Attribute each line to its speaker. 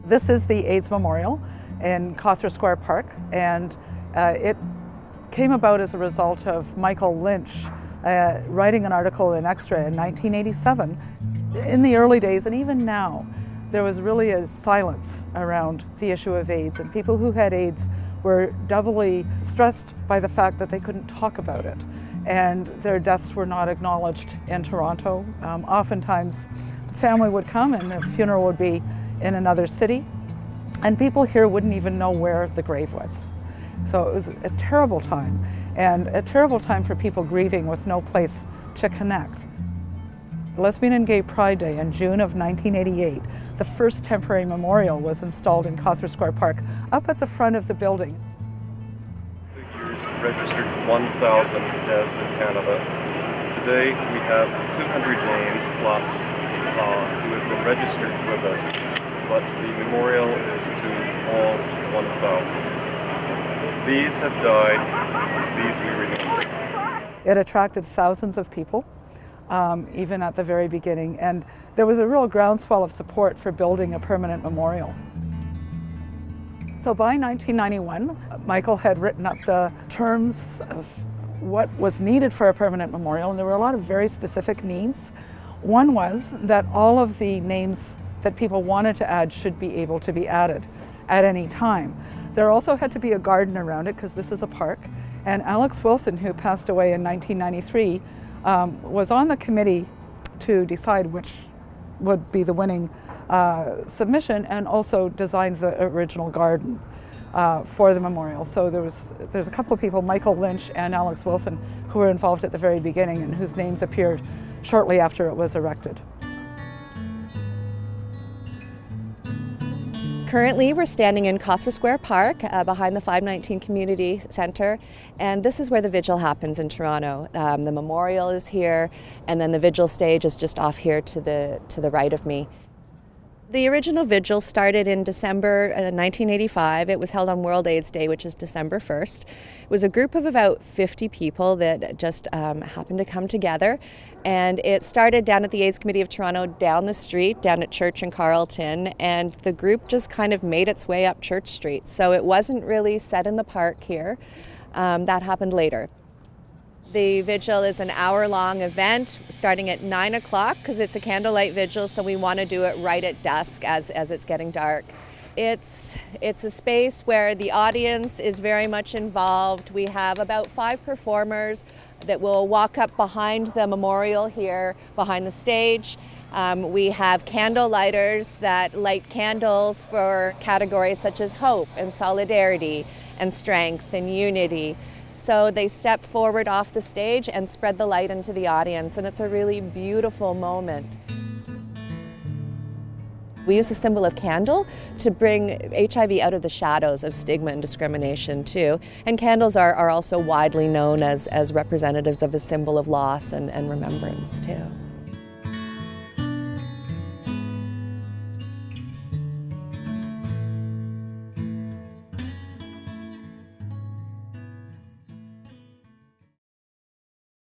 Speaker 1: This is the AIDS Memorial in Cawthra Square Park, and it came about as a result of Michael Lynch writing an article in Extra in 1987. In the early days, and even now, there was really a silence around the issue of AIDS, and people who had AIDS were doubly stressed by the fact that they couldn't talk about it, and their deaths were not acknowledged in Toronto. Oftentimes, the family would come and the funeral would be in another city, and people here wouldn't even know where the grave was. So it was a terrible time, and a terrible time for people grieving with no place to connect. Lesbian and Gay Pride Day in June of 1988, the first temporary memorial was installed in Cawthra Square Park, up at the front of the building.
Speaker 2: Figures registered 1,000 deaths in Canada. Today we have 200 names plus who have been registered with us, but the memorial is to all 1,000. These have died, these we remember.
Speaker 1: It attracted thousands of people, even at the very beginning, and there was a real groundswell of support for building a permanent memorial. So by 1991, Michael had written up the terms of what was needed for a permanent memorial, and there were a lot of very specific needs. One was that all of the names that people wanted to add should be able to be added at any time. There also had to be a garden around it because this is a park, and Alex Wilson, who passed away in 1993, was on the committee to decide which would be the winning submission, and also designed the original garden for the memorial. So there's a couple of people, Michael Lynch and Alex Wilson, who were involved at the very beginning and whose names appeared shortly after it was erected.
Speaker 3: Currently, we're standing in Cawthra Square Park behind the 519 Community Centre, and this is where the Vigil happens in Toronto. The memorial is here, and then the Vigil stage is just off here to the right of me. The original Vigil started in December 1985. It was held on World AIDS Day, which is December 1st. It was a group of about 50 people that just happened to come together. And it started down at the AIDS Committee of Toronto, down the street, down at Church and Carleton. And the group just kind of made its way up Church Street. So it wasn't really set in the park here. That happened later. The vigil is an hour-long event starting at 9 o'clock because it's a candlelight vigil, so we want to do it right at dusk as it's getting dark. It's a space where the audience is very much involved. We have about 5 performers that will walk up behind the memorial here, behind the stage. We have candle lighters that light candles for categories such as hope and solidarity and strength and unity. So they step forward off the stage and spread the light into the audience, and it's a really beautiful moment. We use the symbol of candle to bring HIV out of the shadows of stigma and discrimination too. And candles are also widely known as representatives of a symbol of loss and remembrance too.